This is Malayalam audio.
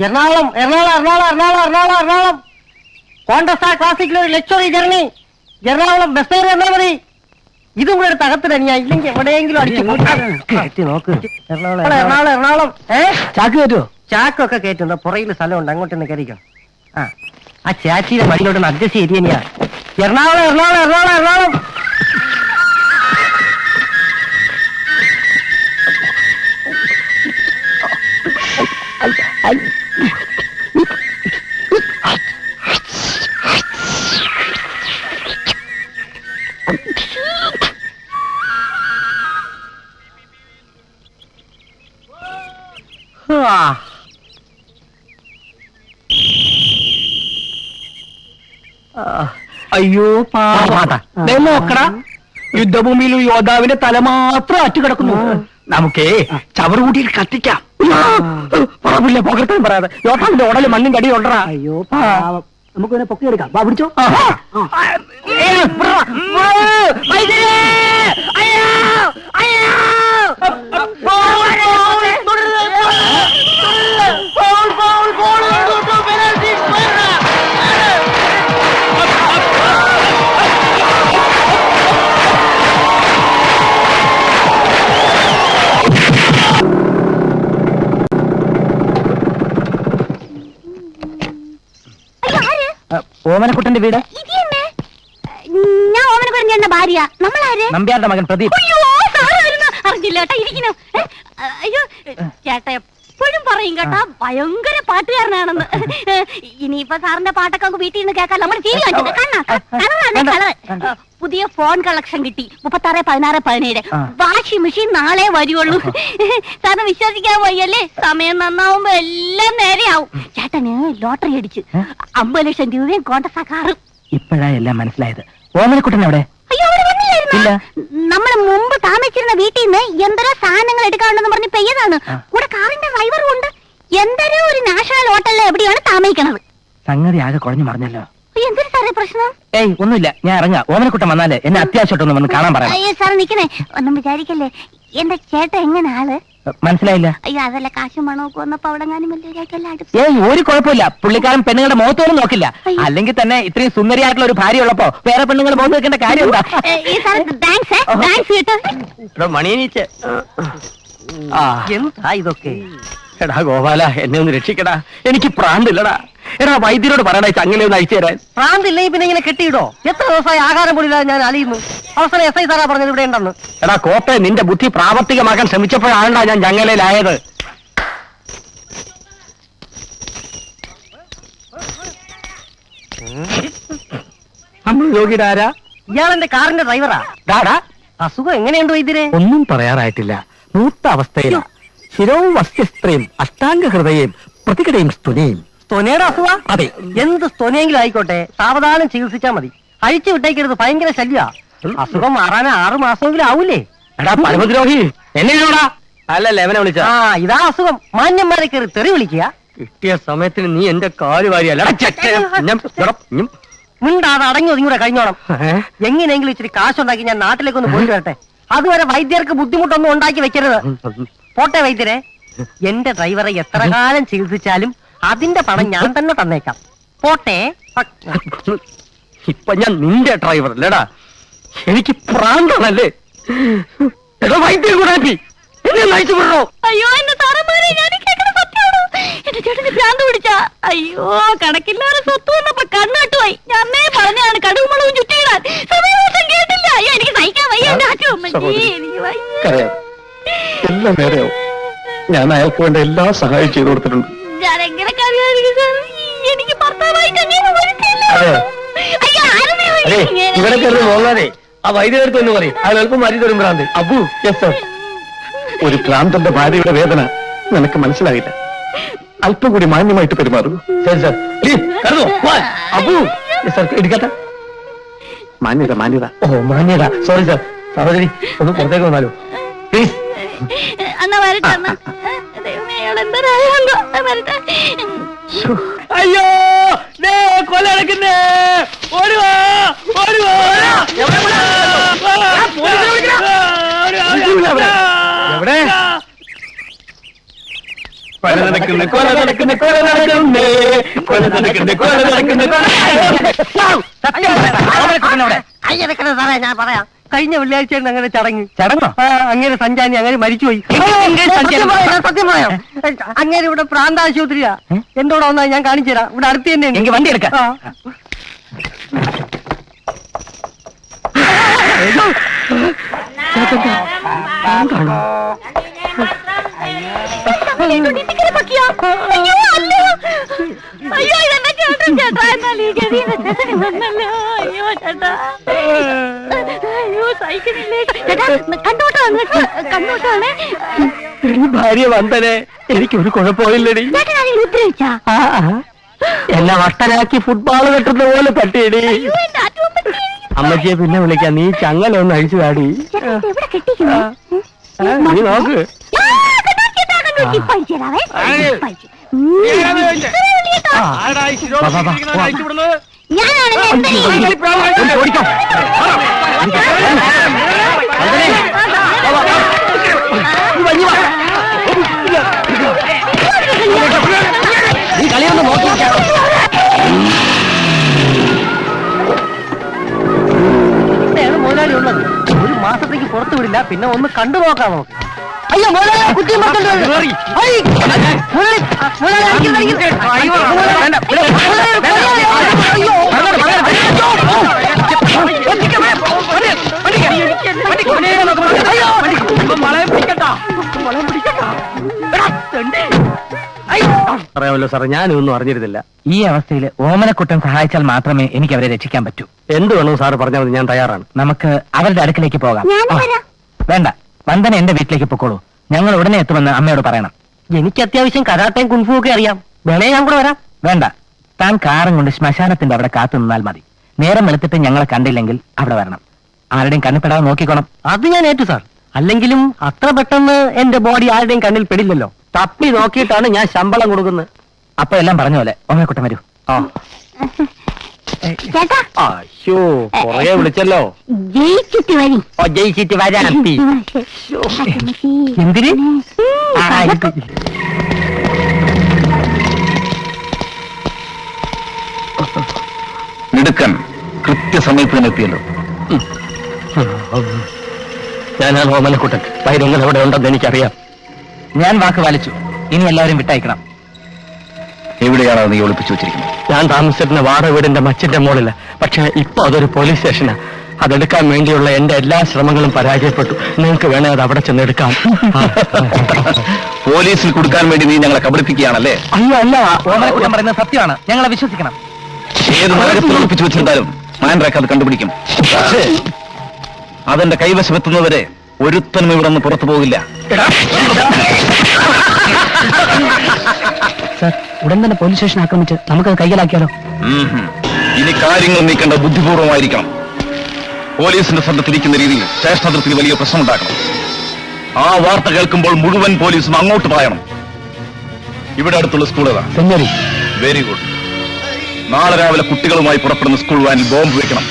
എറണാകുളം എറണാകുളം എറണാകുളം എറണാകുളം എറണാകുളം എറണാകുളം കോണ്ടസ്റ്റാ ക്ലാസിക്കിൽ ഒരു ലക്ഷറി ജർണി. എറണാകുളം ബസ് കയറി വന്നാൽ മതി. ഇതും കൂടെ എടുത്ത് അകത്ത് തന്നെയാ, ഇല്ലെങ്കിൽ എവിടെയെങ്കിലും അടിച്ചു നോക്ക്. എറണാകുളം എറണാകുളം ചാക്ക് കയറ്റുമോ? ചാക്കൊക്കെ കയറ്റുണ്ടോ? പുറയിൽ സ്ഥലമുണ്ട്, അങ്ങോട്ടൊന്ന് കയറിക്കോ. ആ ചാച്ചിയുടെ മടിയിലോട്ടൊന്ന് അഡ്ജസ്റ്റ് ചെയ്തിയാ. എറണാകുളം എറണാകുളം എറണാകുളം എറണാകുളം. അയ്യോ നോക്കടാ, യുദ്ധഭൂമിയിൽ യോദ്ധാവിന്റെ തല മാത്രം അറ്റുകിടക്കുന്നു. നമുക്കേ ചവറുകൂട്ടിയിൽ കത്തിക്കാം. പറമ്പില്ല പുകർത്താൻ പറയാതെ യോദ്ധാവിന്റെ ഉടല് മണ്ണും കടി കൊണ്ടറാ. അയ്യോ നമുക്ക് പൊക്കിയെടുക്കാം. വാ പിടിച്ചോ. ഓമനക്കുട്ടന്റെ വീട്. ഞാൻ ഓമനക്കുട്ടന്റെ ഭാര്യ. നമ്മളാര്? നമ്പ്യാരുടെ മകൻ പ്രദീപ്. അറിഞ്ഞില്ല കേട്ടാ. ഇരിക്കുന്നു. അയ്യോ ചേട്ടാ എപ്പോഴും പറയും കേട്ടാ ഭയങ്കര പാട്ടുകാരനാണെന്ന്. ഇനിയിപ്പൊ സാറിന്റെ പാട്ടൊക്കെ വീട്ടിൽ നിന്ന് കേൾക്കാൻ നമ്മൾ ടി വി കണ്ടിട്ട്. പുതിയ ഫോൺ കളക്ഷൻ കിട്ടി 36-16-17. വാഷിംഗ് മെഷീൻ നാളെ വരുള്ളൂ. സാറിന് വിശ്വസിക്കാൻ വയ്യല്ലേ? സമയം നന്നാവുമ്പോ എല്ലാം നേരെയാവും. ചേട്ടന് ലോട്ടറി അടിച്ച് 50 ലക്ഷം രൂപയും കോണ്ടസാ കാറും. ഇപ്പോഴാ എല്ലാം മനസ്സിലായത്. ഓമനക്കുട്ടൻ എവിടെ? അയ്യോ അവിടെ വന്നില്ലായിരുന്നു. നമ്മൾ മുമ്പ് താമസിച്ചിരുന്ന വീട്ടിൽ നിന്ന് എന്തരോ സാധനങ്ങൾ എടുക്കാനുണ്ടെന്ന് പറഞ്ഞ് പെയ്യതാണ്. കൂടെ കാറിന്റെ ഡ്രൈവറും ഉണ്ട്. എന്തരോ ഒരു നാഷണൽ ഹോട്ടലിൽ എവിടെയാണ് താമസിക്കണത്. സംഗതി ആകെ കുഴഞ്ഞു മറിഞ്ഞല്ലോ. എന്തൊരു സാറേ പ്രശ്നം? ഏയ് ഒന്നുമില്ല, ഞാൻ ഇറങ്ങാം. ഓമനക്കുട്ടൻ വന്നാലേ എന്നെ അത്യാവശ്യമായിട്ടൊന്ന് വന്ന് കാണാൻ പറയാം. അയ്യോ സാർ നിക്കണേ, ഒന്നും വിചാരിക്കല്ലേ. എന്റെ ചേട്ടൻ എങ്ങനെ ആള്? മനസ്സിലായില്ല. അയ്യോ അതല്ല, കാശും പണമൊക്കെ വന്നപ്പോ അവിടെ ഏയ് ഒരു കുഴപ്പമില്ല. പുള്ളിക്കാരൻ പെണ്ണുങ്ങളുടെ മുഖത്തോടും നോക്കില്ല. അല്ലെങ്കിൽ തന്നെ ഇത്രയും സുന്ദരിയായിട്ടുള്ള ഒരു ഭാര്യ ഉള്ളപ്പോ വേറെ പെണ്ണുങ്ങൾ മുഖത്ത് വെക്കേണ്ട കാര്യം എന്താ? മണിയനീച്ച് എന്താ ഇതൊക്കെ? എടാ ഗോപാല, എന്നെ ഒന്ന് രക്ഷിക്കടാ. എനിക്ക് പ്രാന്തില്ലടാ. എടാ വൈദ്യരോട് പറയണ ചങ്ങനെ ഒന്ന് അയച്ചു തരാൻ. പ്രാന്തില്ലേ പിന്നെ ഇങ്ങനെ കെട്ടിയിടോ? എത്ര ദിവസമായി ആഹാരം പോലില്ലാതെ ഞാൻ അലിയുന്നു. അവസാനം SI സാറാ പറഞ്ഞത് ഇവിടെ ഉണ്ടെന്ന്. എടാ കോപ്പെ, നിന്റെ ബുദ്ധി പ്രാവർത്തികമാക്കാൻ ശ്രമിച്ചപ്പോഴാണ്ടാ ഞാൻ ചങ്ങലയിലായത്. നമ്മൾ രോഗിയുടെ ആരാ? ഇയാളെന്റെ കാറിന്റെ ഡ്രൈവറാ. ഡാടാ, അസുഖം എങ്ങനെയുണ്ട് വൈദ്യരെ? ഒന്നും പറയാറായിട്ടില്ല. മൂത്ത അവസ്ഥയില. ശിരവും വസ്യസ്ത്രയും അഷ്ടാംഗ ഹൃദയം പ്രതികടയും സ്തുനയും. സ്തൊനയുടെ അസുഖ? അതെ. എന്ത് സ്തൊനയെങ്കിലും ആയിക്കോട്ടെ, സാവധാനം ചികിത്സിച്ചാ മതി. അഴിച്ചു വിട്ടേക്കരുത്, ഭയങ്കര ശല്യ. അസുഖം മാറാൻ 6 മാസമെങ്കിലും ആവൂലേ? എടാ പരമദ്രോഹി, എന്നെയാണോടാ? അല്ലല്ല, എവനെ വിളിച്ച. ഇതാ അസുഖം. മാന്യന്മാരെ കയറി തെറി വിളിക്കുക. കിട്ടിയ സമയത്തിന് നീ എന്റെ കാല് വാരിയല്ല. മിണ്ടാതെ അടങ്ങി ഒതുങ്ങൂടെ കഴിഞ്ഞോണം. എങ്ങനെയെങ്കിലും ഇച്ചിരി കാശുണ്ടാക്കി ഞാൻ നാട്ടിലേക്കൊന്ന് പോയിട്ട് വരട്ടെ. അതുവരെ വൈദ്യർക്ക് ബുദ്ധിമുട്ടൊന്നും ഉണ്ടാക്കി വെക്കരുത്. പോട്ടെ വൈദ്യരെ, എന്റെ ഡ്രൈവറെ എത്ര കാലം ചികിത്സിച്ചാലും അതിന്റെ പണം ഞാൻ തന്നെ തന്നേക്കാം. പോട്ടെ. ഇപ്പൊ ഞാൻ നിന്റെ ഡ്രൈവർ അല്ലേടാ. എനിക്ക് പ്രാന്താണല്ലേ. വൈദ്യം കൂടാക്കി എന്നെ നയിച്ചു വിടണോ? അയ്യോ എന്റെ സാറന്മാരെ, ഞാൻ കേൾക്കണ സത്യമാണോ? എന്റെ ചേട്ടന് ഭ്രാന്ത് പിടിച്ചാ? അയ്യോ കണക്കില്ലാതെ സ്വത്ത് വന്നപ്പോ കണ്ണുകെട്ടുപോയി. ഞാൻ പറഞ്ഞാണ് കടുകും മുളകും ചുറ്റിയിടാൻ. സമയം കേട്ടില്ല. അയ്യോ എനിക്ക് സഹിക്കാൻ വയ്യ. എല്ലാം നേരെയാവും. ഞാൻ അയാൾക്ക് വേണ്ട എല്ലാ സഹായം ചെയ്തു കൊടുത്തിട്ടുണ്ട്. ഞാൻ എങ്ങനെ എനിക്ക് ഭർത്താവായിട്ട് ഇവിടെ കയറി പോകാതെ ആ വൈദ്യുതി ഒന്ന് പറയും. അത് എളുപ്പം മാറ്റി തരും ഭ്രാന്ത്. Abu, yes sir. ഒരു ഭ്രാന്തന്റെ ഭാര്യയുടെ വേദന നിനക്ക് മനസ്സിലായില്ല. അല്പം കൂടി മാന്യമായിട്ട് പെരുമാറും. ശരി സാർ. അബു സർ, ഇരിക്കട്ടെ. മാന്യത മാന്യത. ഓ മാന്യത. Sorry sir. സഹോദരി ഒന്ന് പുറത്തേക്ക് വന്നാലോ പ്ലീസ്. അയ്യോ കൊല നടക്കുന്നേ. എവിടെ? കൊല നടക്കുന്നു, കൊല നടക്കുന്നു, കൊല നടക്കുന്നു, കൊല നടക്കുന്നു, കൊല നടക്കുന്നു, കയ്യെടുക്കണേ സാറേ, ഞാൻ പറയാം. കഴിഞ്ഞ വെള്ളിയാഴ്ചയാണ് അങ്ങനെ ചടങ്ങ്. ചടങ്ങോ? അങ്ങനെ സഞ്ചാരി അങ്ങനെ മരിച്ചുപോയി. സത്യം പറയാം, അങ്ങനെ ഇവിടെ പ്രാന്താശുപത്രിയാ. എന്തോടെ വന്നാൽ ഞാൻ കാണിച്ചു തരാം. ഇവിടെ അടുത്ത് തന്നെ എനിക്ക് വണ്ടി എടുക്കാം. അയ്യോ ഇതെന്നെ ചേട്ടാ, ചേട്ടാ എന്നാൽ ഈ ഗതിയിൽ ചേട്ടന് വന്നല്ലോ. അയ്യോ ചേട്ടാ, അയ്യോ സഹിക്കുന്നില്ലേ ചേട്ടാ. കണ്ടോട്ടാണ്, കണ്ടോട്ടാണ്. ഭാര്യ വന്ദനെ, എനിക്കൊരു കുഴപ്പമില്ലടി. ചേട്ടൻ ആരെങ്കിലും ഉദ്രവിച്ചാ? എന്നെ വട്ടനാക്കി ഫുട്ബോൾ കെട്ടുന്ന പോലെ തട്ടിയടി. അയ്യോ എന്റെ ആറ്റും അമ്മച്ചിയെ പിന്നെ വിളിക്കാം. നീ ചങ്ങലൊന്ന് അഴിച്ചു കാടി. എവിടെ കെട്ടിക്കുന്നു? നീ നോക്ക്. നീ കളിയൊന്ന് നോക്കി. മുതലാളി ഉള്ളത് ഒരു മാസത്തേക്ക് പുറത്തു വിടില്ല. പിന്നെ ഒന്ന് കണ്ടു നോക്കാമോ? അയ്യോ മുതലാളി കുത്തി പറയാമല്ലോ സാറേ, ഞാനൊന്നും അറിഞ്ഞിരുന്നില്ല. ഈ അവസ്ഥയിൽ ഓമനക്കുട്ടൻ സഹായിച്ചാൽ മാത്രമേ എനിക്ക് അവരെ രക്ഷിക്കാൻ പറ്റൂ. എന്ത് വേണോ സാറ് പറഞ്ഞാൽ മതി, ഞാൻ തയ്യാറാണ്. നമുക്ക് അവരുടെ അടുക്കിലേക്ക് പോകാം. ഞാനും വരാം. വേണ്ട, വന്ദന എന്റെ വീട്ടിലേക്ക് പൊക്കോളൂ. ഞങ്ങൾ ഉടനെ എത്തുമെന്ന് അമ്മയോട് പറയണം. എനിക്ക് അത്യാവശ്യം കരാട്ടയും കുൻഫും ഒക്കെ അറിയാം. വേണേ ഞാൻ കൂടെ വരാം. വേണ്ട, താൻ കാറും കൊണ്ട് ശ്മശാനത്തിന്റെ അവിടെ കാത്തു നിന്നാൽ മതി. നേരം വെളുത്തിട്ട് ഞങ്ങളെ കണ്ടില്ലെങ്കിൽ അവിടെ വരണം. ആരുടെയും കണ്ണിപ്പെടാതെ നോക്കിക്കോണം. അത് ഞാൻ ഏറ്റു സാർ. അല്ലെങ്കിലും അത്ര പെട്ടെന്ന് എന്റെ ബോഡി ആരുടെയും കണ്ണിൽ പെടില്ലല്ലോ. തപ്പി നോക്കിയിട്ടാണ് ഞാൻ ശമ്പളം കൊടുക്കുന്നത്. അപ്പൊ എല്ലാം പറഞ്ഞ പോലെ ഓമനക്കുട്ടൻ വരൂ. ചേട്ടാ അയ്യോ, കൊറേ വിളിച്ചല്ലോ. ജയിച്ചിട്ട് വരി. ജയിച്ചിട്ട് വരാൻ. എന്തിന്? മിടുക്കൻ, കൃത്യസമയത്തിനെത്തിയല്ലോ. ഞാനാണ് ഓമനക്കുട്ടൻ. വൈരങ്ങൾ എവിടെ ഉണ്ടെന്ന് എനിക്കറിയാം. ഞാൻ വാക്ക് പാലിച്ചു. ഇനി എല്ലാവരും വിട്ടയക്കണം. എവിടെയാണോ നീ ഒളിപ്പിച്ചു വെച്ചിരിക്കുന്നത്? ഞാൻ താമസിച്ചിരുന്ന വാടക വീടിന്റെ മച്ചിന്റെ മുകളില്. പക്ഷെ ഇപ്പൊ അതൊരു പോലീസ് സ്റ്റേഷനാ. അതെടുക്കാൻ വേണ്ടിയുള്ള എന്റെ എല്ലാ ശ്രമങ്ങളും പരാജയപ്പെട്ടു. നിങ്ങൾക്ക് വേണേ അത് അവിടെ ചെന്നെടുക്കാം. പോലീസിൽ കൊടുക്കാൻ വേണ്ടി നീ ഞങ്ങളെ കബളിപ്പിക്കുകയാണല്ലേ? അയ്യോ അല്ല, ഓമനക്കുട്ടൻ പറയുന്നത് സത്യമാണ്. ഞങ്ങളെ വിശ്വസിക്കണം. ഏത് നഗരത്തിൽ ഒളിപ്പിച്ചു വെച്ചിരുന്നാലും മാൻഡ്രാക്ക് അത് കണ്ടുപിടിക്കും. പക്ഷേ അതെന്റെ കൈവശമെത്തുന്നവരെ ഒരുത്തനും ഇവിടെ നിന്ന് പുറത്തു പോകില്ല. സർ, ഉടൻ തന്നെ പോലീസ് സ്റ്റേഷൻ ആക്രമിച്ച് നമുക്കത് കൈകലാക്കിയാലോ? ഇനി കാര്യങ്ങൾ നീക്കേണ്ട ബുദ്ധിപൂർവമായിരിക്കണം. പോലീസിന്റെ ശ്രദ്ധത്തിരിക്കുന്ന രീതിയിൽ സ്റ്റേഷൻ അതിർത്തിയിൽ വലിയ പ്രശ്നമുണ്ടാക്കണം. ആ വാർത്ത കേൾക്കുമ്പോൾ മുഴുവൻ പോലീസും അങ്ങോട്ട് പായണം. ഇവിടെ അടുത്തുള്ള സ്കൂൾ ഏതാ? സെഞ്ചുറി. Very good. നാളെ രാവിലെ കുട്ടികളുമായി പുറപ്പെടുന്ന സ്കൂൾ വാനിൽ ബോംബ് വെക്കണം.